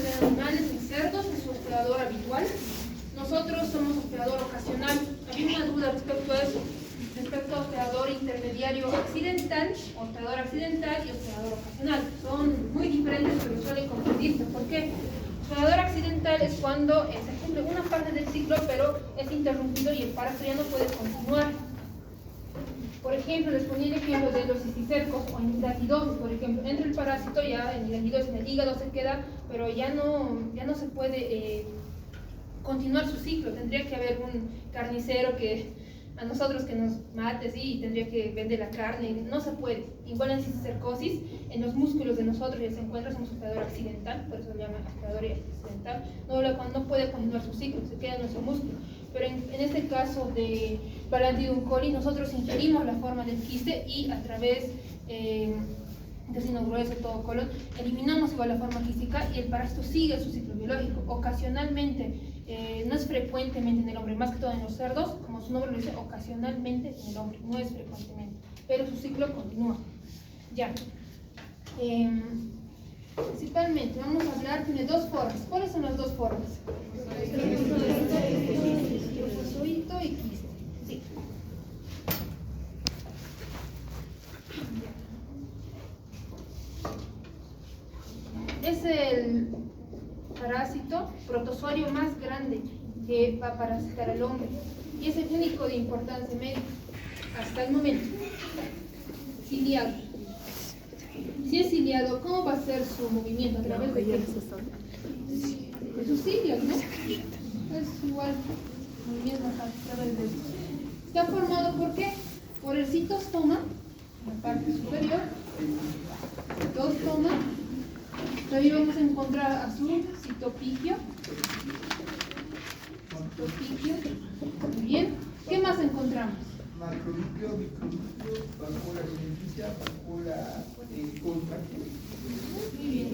de animales, en cerdos, es su hospedador habitual. Nosotros somos hospedador ocasional. Había una duda respecto a eso, respecto a hospedador intermediario accidental, hospedador accidental y hospedador ocasional. Son muy diferentes, pero suelen confundirse. ¿Por qué? Hospedador accidental es cuando se cumple una parte del ciclo, pero es interrumpido y el parásito ya no puede continuar. Por ejemplo, les ponía el ejemplo de los cisticercos o en hidratidosis, por ejemplo. Entra el parásito, ya en hidratidosis, en el hígado se queda, pero ya no se puede continuar su ciclo. Tendría que haber un carnicero que a nosotros que nos mate, sí, y tendría que vender la carne. No se puede. Igual en cisticercosis, en los músculos de nosotros ya se encuentra, somos hospedador accidental, por eso se llama hospedador accidental. No puede continuar su ciclo, se queda en nuestro músculo. Pero en este caso de Balantidium coli, nosotros ingerimos la forma del quiste y a través intestino grueso, todo colon, eliminamos igual la forma quística y el parásito sigue su ciclo biológico. Ocasionalmente, no es frecuentemente en el hombre, más que todo en los cerdos, como su nombre lo dice, ocasionalmente en el hombre, no es frecuentemente, pero su ciclo continúa. Ya. Principalmente, vamos a hablar, tiene dos formas. ¿Cuáles son las dos formas? Trofozoito y quiste. Sí. Es el parásito protozoario más grande que va a parasitar al hombre y es el único de importancia médica hasta el momento. Ciliado. Si es ciliado, ¿cómo va a ser su movimiento? ¿A través de qué? De sus cilios, ¿no? Es igual movimiento a través de eso. Está formado ¿por qué? Por el citostoma, la parte superior, citostoma. Ahí vamos a encontrar a su citopigio. Muy bien. ¿Qué más encontramos? Macronúcleo, micronúcleo, vacuola alimenticia, vacuola contractil. Muy bien.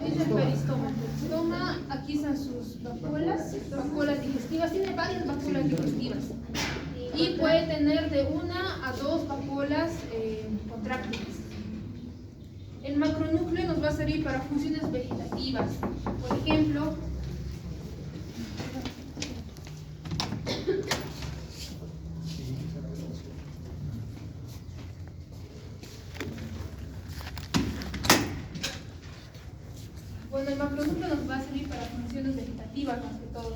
Es el peristoma. Peristoma, aquí están sus vacuolas digestivas. Tiene varias vacuolas digestivas. Y puede tener de 1 a 2 vacuolas contráctiles. El macronúcleo nos va a servir para funciones vegetativas. Por ejemplo, el macronúcleo nos va a servir para funciones vegetativas más que todo.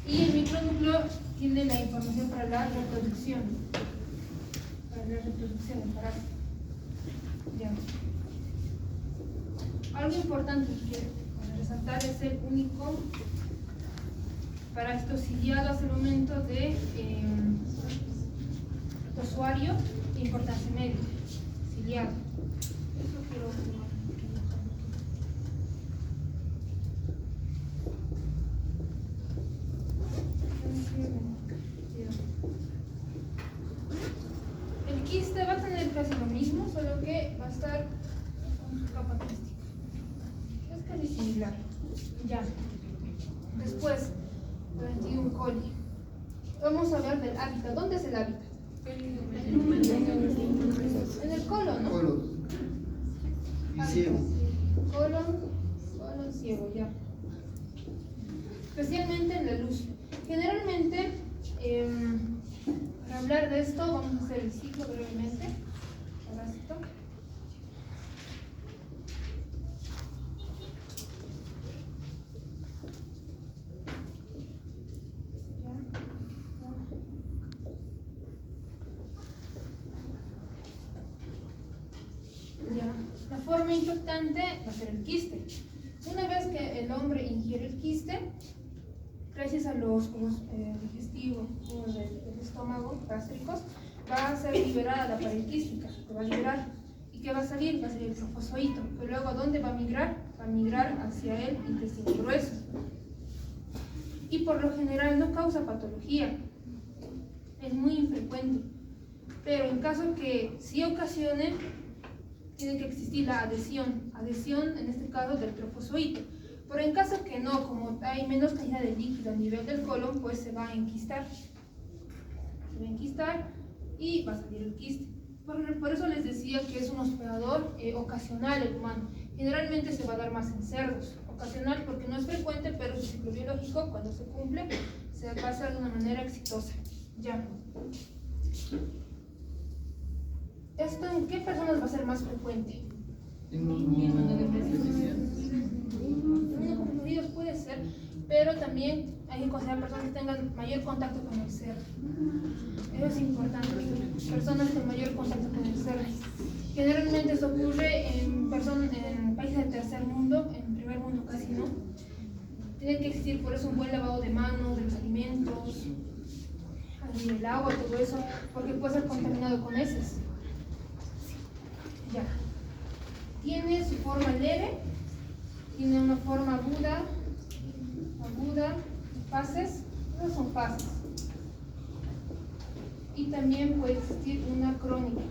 Y el micronúcleo tiene la información para la reproducción. Para la reproducción del parásito. Ya. Algo importante que quiero resaltar es el único parásito ciliado hasta el momento de protozoario de importancia médica. Ciliado. Eso quiero tomar. El quiste va a tener casi lo mismo, solo que va a estar con su capa quística. Es casi similar. Ya. Después, Balantidium coli. Vamos a hablar del hábitat. ¿Dónde es el hábitat? En el colon, ¿no? Colon. Y ciego. Colon ciego, ya. Especialmente en la luz. Generalmente, para hablar de esto, vamos a hacer el ciclo brevemente. Parásito. Ya. La forma infectante va a ser el quiste. Una vez que el hombre ingiere el quiste, gracias a los jugos digestivos, jugos del estómago, gástricos, va a ser liberada la pared quística, que va a liberar. ¿Y qué va a salir? Va a salir el trofozoito. Pero luego, ¿a dónde va a migrar? Va a migrar hacia el intestino grueso. Y por lo general no causa patología. Es muy infrecuente. Pero en caso que sí ocasione, tiene que existir la adhesión. Adhesión, en este caso, del trofozoito. Pero en caso que no, como hay menos cantidad de líquido a nivel del colon, pues se va a enquistar. Se va a enquistar y va a salir el quiste. Por eso les decía que es un hospedador ocasional el humano. Generalmente se va a dar más en cerdos. Ocasional porque no es frecuente, pero su ciclo biológico, cuando se cumple, se va a hacer de una manera exitosa. Ya. ¿Esto en qué personas va a ser más frecuente? Inmunodeprimidos puede ser, pero también hay que considerar personas que tengan mayor contacto con el cerdo. Eso es importante, personas con mayor contacto con el cerdo. Generalmente esto ocurre en países del tercer mundo, en primer mundo casi no. Tiene que existir por eso un buen lavado de manos, de los alimentos, del agua, todo eso, porque puede ser contaminado con heces. Ya. Tiene su forma leve, tiene una forma aguda, fases, esas son fases. Y también puede existir una crónica.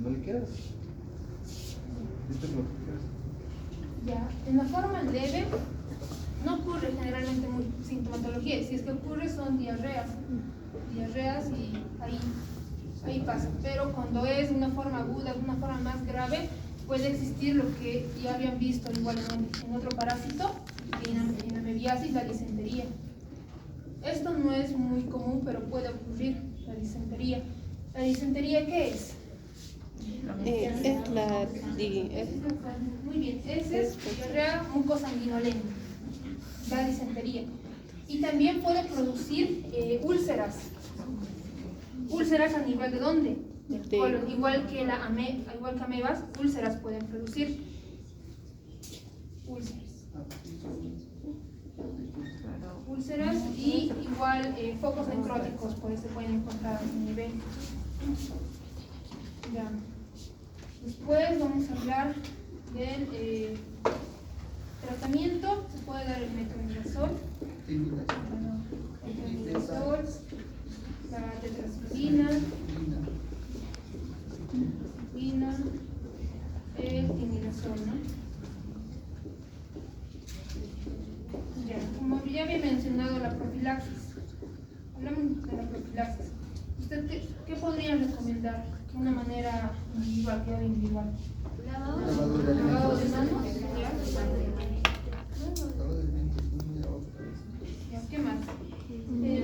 ¿No le quieras? Ya, en la forma leve no ocurre generalmente sintomatología, si es que ocurre son diarreas y ahí pasa, pero cuando es una forma aguda, una forma más grave, puede existir lo que ya habían visto igual en otro parásito, en la mebiasis, la disentería. Esto no es muy común, pero puede ocurrir, la disentería. ¿La disentería qué es? Muy bien, esa es diarrea mucosanguinolenta, la disentería. Y también puede producir úlceras. ¿Úlceras a nivel de dónde? Del colon. Igual que amebas, úlceras pueden producir. Úlceras y igual focos necróticos se pueden encontrar a ese nivel. Ya. Después vamos a hablar del tratamiento. Se puede dar el metronidazol, la tetracyclina, el tinidazol, ¿no? Ya, como ya había mencionado la profilaxis, hablamos de la profilaxis. ¿Usted qué podría recomendar? Una manera individual, que individual. Lavado de manos. ¿Ya? ¿Qué más?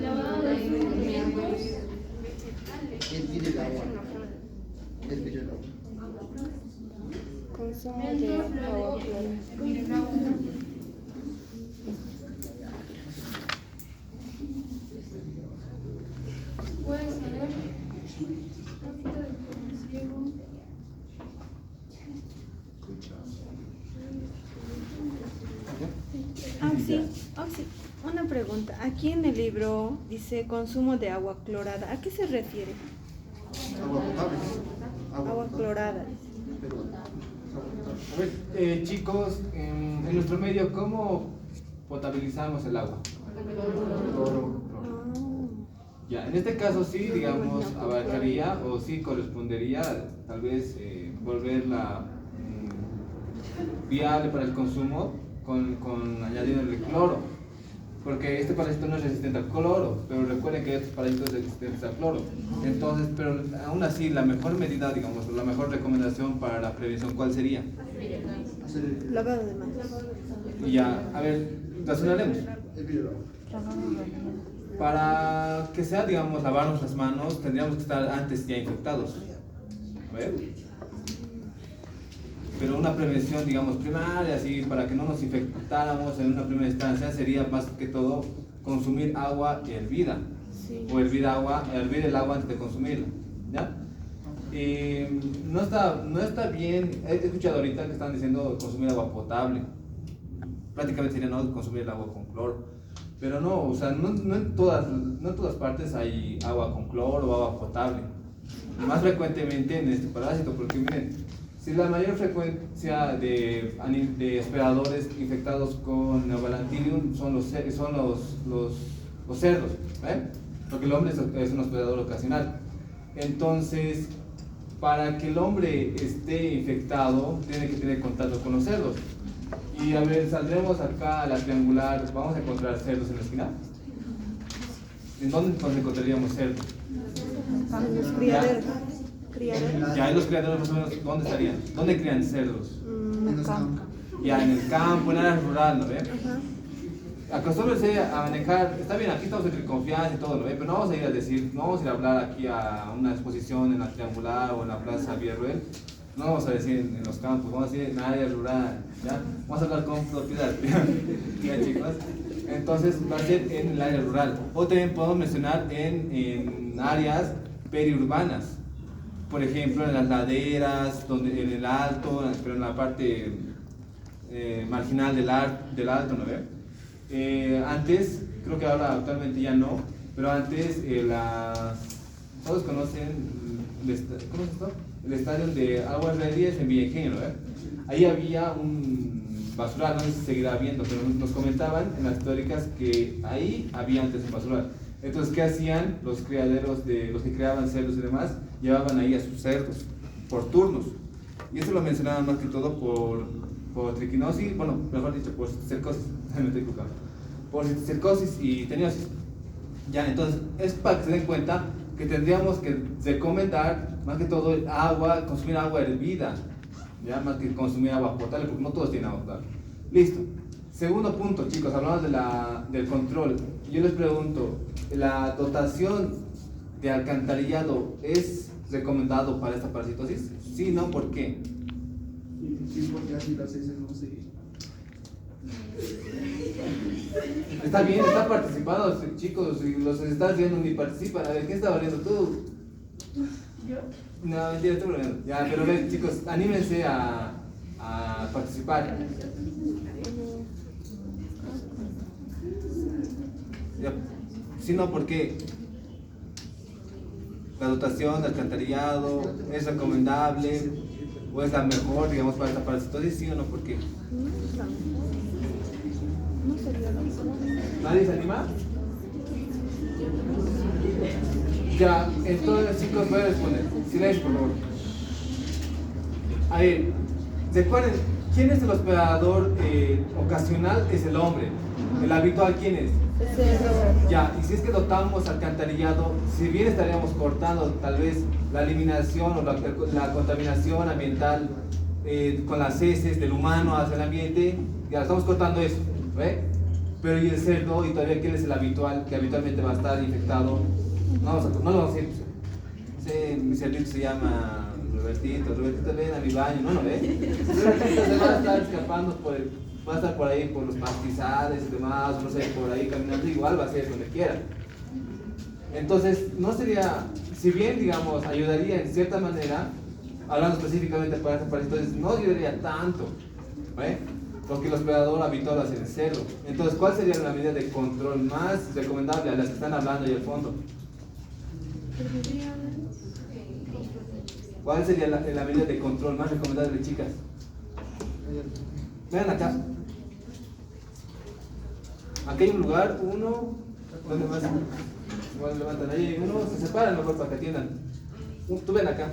Lavado de alimentos. Hervir el agua. Consumo de agua clara. Hervir el agua. Puedes saber. Sí. Una pregunta. Aquí en el libro dice consumo de agua clorada. ¿A qué se refiere? Agua potable. Agua clorada. A ver, chicos, en nuestro medio, ¿cómo potabilizamos el agua? Cloro. Ya, en este caso sí, digamos, abarcaría o sí correspondería tal vez volverla viable para el consumo con añadiéndole cloro, porque este parásito no es resistente al cloro, pero recuerden que estos parásitos son resistentes al cloro. Entonces, pero aún así, la mejor medida, digamos, la mejor recomendación para la prevención, ¿cuál sería? Lavado de manos. Y ya, a ver, razonaremos. Para que sea, digamos, lavarnos las manos, tendríamos que estar antes ya infectados. A ver. Pero una prevención, digamos, primaria, así, para que no nos infectáramos en una primera instancia, sería más que todo consumir agua hervida. Sí. O hervir el agua antes de consumirla. ¿Ya? No está bien. He escuchado ahorita que están diciendo consumir agua potable. Prácticamente sería no consumir el agua con cloro. Pero no, o sea, no en todas partes hay agua con cloro o agua potable. Más frecuentemente en este parásito, porque miren, si la mayor frecuencia de hospedadores infectados con Neobalanitylium son los cerdos, ¿eh? Porque el hombre es un hospedador ocasional. Entonces, para que el hombre esté infectado, tiene que tener contacto con los cerdos. Y a ver, saldremos acá a la triangular, vamos a encontrar cerdos en la esquina. ¿En dónde nos encontraríamos cerdos? En los criaderos. Ya, en los criaderos más o menos, ¿dónde estarían? ¿Dónde crían cerdos? En el campo. Ya, en el campo, en área rural, ¿no ve? Ajá. Acostúmbrense a manejar, está bien, aquí estamos entre confianza y todo, ¿no ve? Pero no vamos a ir a decir, no vamos a ir a hablar aquí a una exposición en la triangular o en la plaza Villarruel. No vamos a decir en los campos, vamos a decir en área rural, ¿ya? Vamos a hablar con propiedad, ¿ya, chicos? Entonces va a ser en el área rural. O también podemos mencionar en áreas periurbanas. Por ejemplo, en las laderas, donde, en el alto, pero en la parte marginal del alto, ¿no ve? Antes, creo que ahora actualmente ya no, pero antes todos conocen, ¿cómo es esto? El estadio de Aguas Reales en Villa Ingenio, ¿no ve? Ahí había un basural, no sé si seguirá habiendo, pero nos comentaban en las históricas que ahí había antes un basural. Entonces, ¿qué hacían los criaderos de los que criaban cerdos y demás? Llevaban ahí a sus cerdos por turnos. Y eso lo mencionaban más que todo por triquinosis, bueno, mejor dicho, por cercosis, me estoy equivocando, por cercosis y teniosis. Ya, entonces, es para que se den cuenta que tendríamos que recomendar más que todo el agua, consumir agua hervida, ya, más que consumir agua potable, porque no todos tienen agua potable. Listo. Segundo punto, chicos, hablamos del control. Yo les pregunto, ¿la dotación de alcantarillado es recomendado para esta parasitosis? Sí, no, ¿por qué? Sí, porque así las heces no se... Está bien, están participando, chicos, y los estás viendo ni participan. A ver, ¿quién está valiendo tú? ¿Yo? No, mentira, estoy bromeando. Ya, pero ven, chicos, anímense a participar. Ya, si no, ¿por qué? La dotación de alcantarillado es recomendable o es la mejor, digamos, para esta parasitosis, ¿sí o no? ¿Por qué? No sería la mejor. ¿Nadie se anima? Ya, entonces, chicos, voy a responder. Silencio, por favor. A ver, recuerden, ¿quién es el hospedador ocasional? Es el hombre. ¿El habitual quién es? Ya, y si es que dotamos alcantarillado, si bien estaríamos cortando tal vez la eliminación o la contaminación ambiental con las heces del humano hacia el ambiente, ya estamos cortando eso, ¿ve? Pero y el cerdo, y todavía quién es el habitual, que habitualmente va a estar infectado, no lo vamos a decir. Sí, mi cerdito se llama Robertito, ven a mi baño, no, ¿ve? Robertito se va a estar escapando va a estar por ahí por los pastizales y demás, no sé, por ahí caminando, igual va a ser donde quiera. Entonces, no sería, si bien, digamos, ayudaría en cierta manera, hablando específicamente para esta parasitosis, no ayudaría tanto, ¿ve? Porque el hospedador habitual va a ser el cerdo. Entonces, ¿cuál sería la medida de control más recomendable a las que están hablando ahí al fondo? ¿Cuál sería la medida de control más recomendable, chicas? Vean acá. Aquí hay un lugar, uno, ¿dónde más? Igual levantan ahí, uno, se separan mejor para que atiendan. Tú ven acá.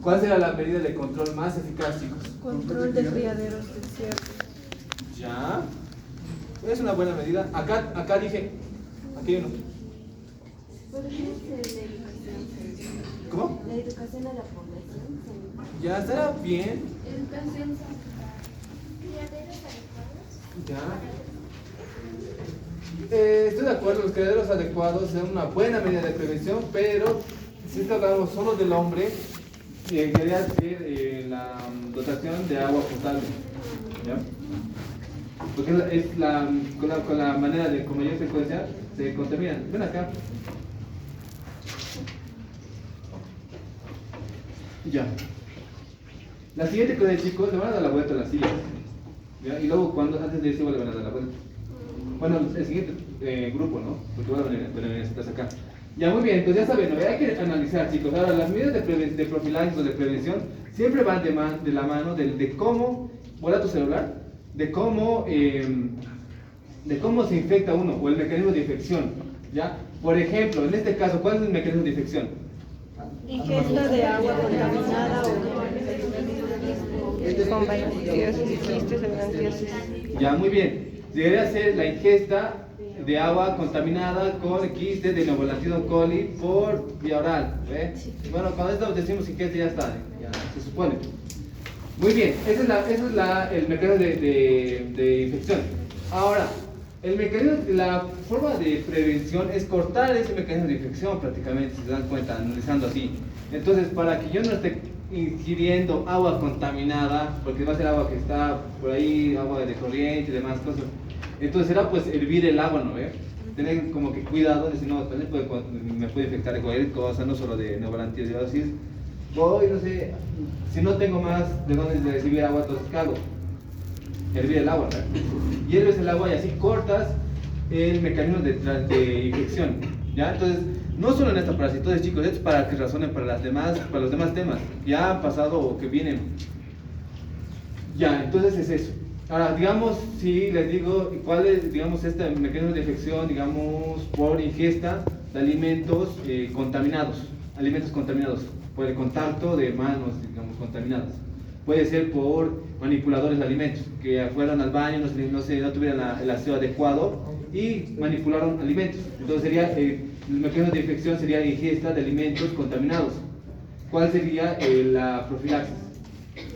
¿Cuál será la medida de control más eficaz, chicos? Control de criaderos del cerdo. Ya. Es una buena medida. Acá dije, aquí hay uno. ¿Cómo? La educación a la población. Ya estará bien. Educación. ¿Criaderos adecuados? Ya. Estoy de acuerdo, los criaderos adecuados son una buena medida de prevención, pero si es que hablamos solo del hombre, quería hacer la dotación de agua potable. ¿Ya? Porque es con la manera de, como mayor frecuencia, se contaminan. Ven acá. Ya. La siguiente cosa, chicos, le van a dar la vuelta a la silla. ¿Ya? Y luego, antes de eso, le van a dar la vuelta. Bueno, el siguiente grupo, ¿no? Porque van a venir a acá. Ya, muy bien, entonces ya saben, ¿no? Hay que analizar, chicos. Ahora, las medidas de profilaxis o de prevención siempre van de la mano de cómo, vuela tu celular, de cómo se infecta uno o el mecanismo de infección. ¿Ya? Por ejemplo, en este caso, ¿cuál es el mecanismo de infección? Ingesta de agua contaminada o con balantiosis y quistes de balantiosis. Ya, muy bien. Debería ser la ingesta de agua contaminada con quistes de Neobalanitis coli por vía oral. ¿Ve? Bueno, cuando esto decimos ingesta ya está, ya se supone. Muy bien, ese es el mecanismo de infección. Ahora, la forma de prevención es cortar ese mecanismo de infección prácticamente, si se dan cuenta, analizando así. Entonces, para que yo no esté ingiriendo agua contaminada, porque va a ser agua que está por ahí, agua de corriente y demás cosas, entonces será pues hervir el agua, ¿no ve? Tener como que cuidado, si no, me puede infectar de cualquier cosa, no solo de neobalantiosis. Voy, no sé, si no tengo más de dónde recibir agua, entonces ¿qué hago? Hervir el agua, ¿verdad? Hierves el agua y así cortas el mecanismo de infección, ¿ya? Entonces, no solo en esta parasitosis, chicos, esto es para que razonen para los demás temas, ya han pasado o que vienen. Ya, entonces es eso. Ahora, digamos, si les digo cuál es, digamos, este mecanismo de infección, digamos, por ingesta de alimentos contaminados, por el contacto de manos, digamos, contaminadas. Puede ser por manipuladores de alimentos, que fueron al baño, no tuvieron el aseo adecuado y manipularon alimentos. Entonces sería, el mecanismo de infección sería la ingesta de alimentos contaminados. ¿Cuál sería la profilaxis?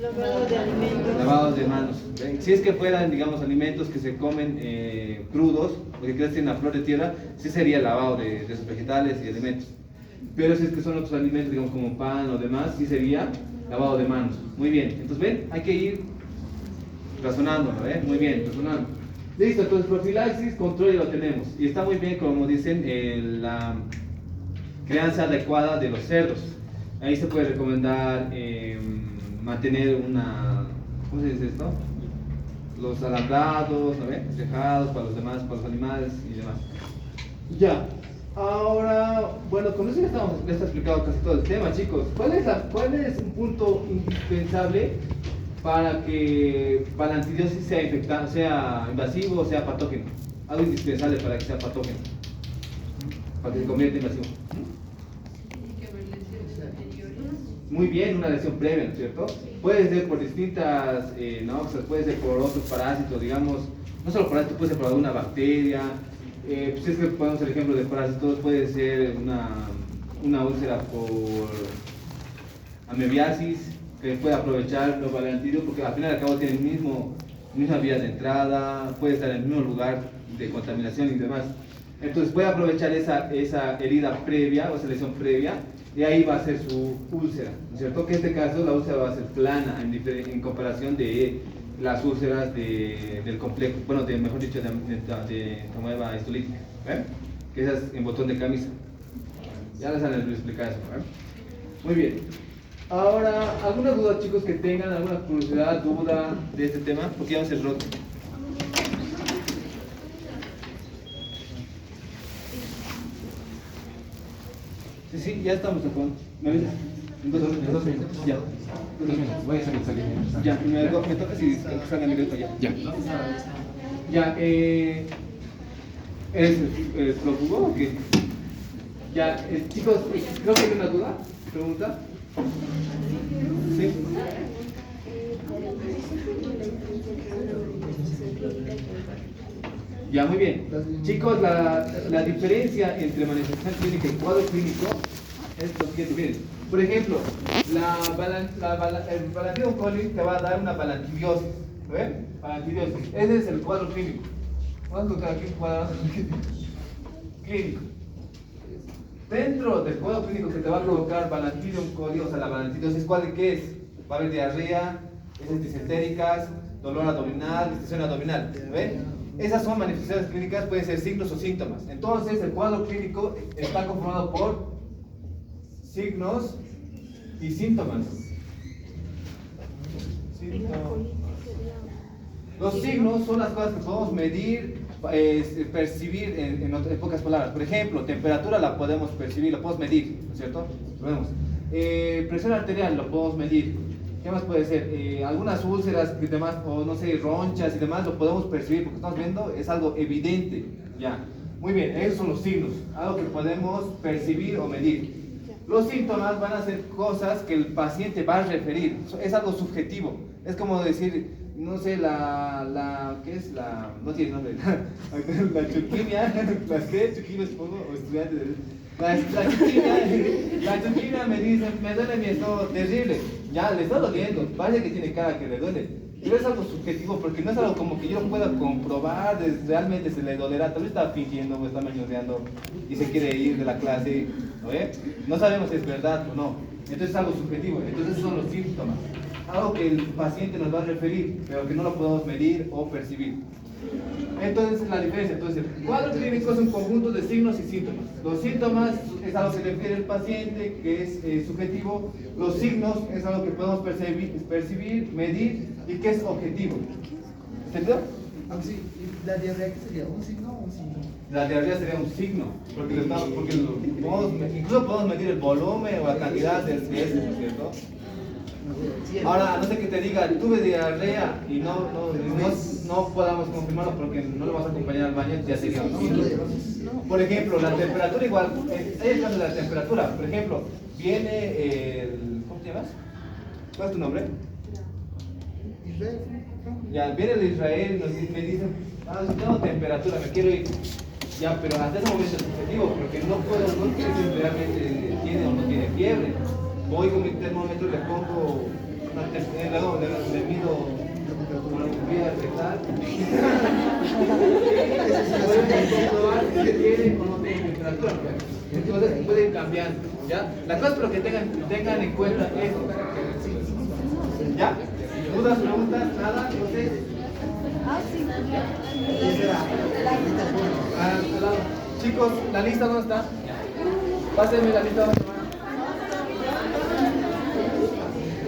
Lavado de alimentos. Lavado de manos. Si es que fueran, digamos, alimentos que se comen crudos o que crecen en la flor de tierra, sí sería el lavado de esos vegetales y alimentos. Pero si es que son otros alimentos, digamos, como pan o demás, sí sería lavado de manos. Muy bien. Entonces, ven, hay que ir razonando, ¿no? Muy bien, razonando. Listo, entonces profilaxis, control ya lo tenemos. Y está muy bien, como dicen, la crianza adecuada de los cerdos. Ahí se puede recomendar mantener ¿cómo se dice esto? Los alambrados, ¿no ve? Tejados para los demás, para los animales y demás. Ya. Ahora, bueno, con eso ya está explicado casi todo el tema, chicos. ¿Cuál es un punto indispensable para que la lantidiosis sea invasivo o sea patógeno? Algo indispensable para que sea patógeno, para que se convierta en invasivo. Muy bien, una lesión previa, ¿no es cierto? Puede ser por distintas noxas, puede ser por otros parásitos, digamos, no solo parásitos, puede ser por alguna bacteria. Pues es que podemos hacer ejemplo de parásitos, puede ser una úlcera por amebiasis, que puede aprovechar los balantirios, porque al final y al cabo tienen mismas vías de entrada, puede estar en el mismo lugar de contaminación y demás. Entonces puede aprovechar esa herida previa o esa lesión previa, y ahí va a ser su úlcera, ¿no es cierto? Que en este caso la úlcera va a ser plana en comparación de las úlceras del complejo, bueno, mejor dicho, de amoeba histolítica, ¿eh? Que esas en botón de camisa. Ya les han explicado eso, ¿eh? Muy bien. Ahora, ¿alguna duda, chicos, que tengan? ¿Alguna curiosidad, duda de este tema? Porque ya va a ser roto. Sí, ya estamos de acuerdo. ¿Me avisas? En 2 minutos. Ya. 2 minutos. Voy a salir. Ya, me toca si salgan directo ya. Ya, ¿eres el prófugo o qué? Ya, chicos, creo que hay una duda, pregunta. ¿Sí? Ya, muy bien. Chicos, la diferencia entre manifestación clínica y cuadro clínico es lo siguiente. Miren, por ejemplo, el balantidum coli te va a dar una balantidiosis. ¿Ven? Balantidiosis. Ese es el cuadro clínico. Vamos a colocar aquí cuadro clínico. Dentro del cuadro clínico que te va a provocar balantidum coli, o sea, la balantidiosis, ¿qué es? Va a haber diarrea, heces disentéricas, dolor abdominal, distensión abdominal. ¿Ven? Esas son manifestaciones clínicas, pueden ser signos o síntomas. Entonces, el cuadro clínico está conformado por signos y síntomas. Los signos son las cosas que podemos medir, percibir en pocas palabras. Por ejemplo, temperatura la podemos percibir, la podemos medir, ¿no es cierto? Lo vemos. Presión arterial lo podemos medir. ¿Qué más puede ser? Algunas úlceras y demás, o no sé, ronchas y demás, lo podemos percibir porque estamos viendo, es algo evidente. Ya. Muy bien, esos son los signos, algo que podemos percibir o medir. Los síntomas van a ser cosas que el paciente va a referir, es algo subjetivo. Es como decir, no sé, ¿qué es la? No tiene nombre. La chuquimia, ¿las qué? Chuquimias o estudiantes. La chuquimia me dice, me duele mi estómago terrible. Ya, le está doliendo, parece que tiene cara que le duele. Pero es algo subjetivo porque no es algo como que yo pueda comprobar, realmente se le dolerá, tal vez está fingiendo o está mañoseando y se quiere ir de la clase, ¿no ve? No sabemos si es verdad o no, entonces es algo subjetivo, entonces esos son los síntomas, algo que el paciente nos va a referir, pero que no lo podemos medir o percibir. Entonces la diferencia, entonces el cuadro clínico es un conjunto de signos y síntomas. Los síntomas es algo que refiere el paciente, que es subjetivo. Los signos es algo que podemos percibir, medir y que es objetivo. ¿Entendió? Sí. ¿Y la diarrea qué sería? ¿Un signo o un síntoma? La diarrea sería un signo, porque incluso podemos medir el volumen o la cantidad de ese, ¿no es cierto? Ahora, no sé que te diga, tuve diarrea y no podamos confirmarlo porque no lo vas a acompañar al baño, ya sería un signo. Por ejemplo, la temperatura igual, hay el caso de la temperatura. Por ejemplo, viene el... ¿Cómo te llamas? ¿Cuál es tu nombre? Israel. Ya, viene el Israel y me dice, tengo temperatura, me quiero ir. Ya, pero hasta ese momento es subjetivo, porque no sé si realmente tiene o no tiene fiebre. Voy con mi termómetro y le pongo le mido con la bombilla rectal. Pueden comprobar si tiene o no tiene temperatura. Entonces pueden cambiar. ¿Ya? La cosa es que tengan en cuenta eso. ¿Ya? ¿Dudas, preguntas? ¿Nada? ¿Entonces? Chicos, ¿la lista dónde está? Pásenme la lista.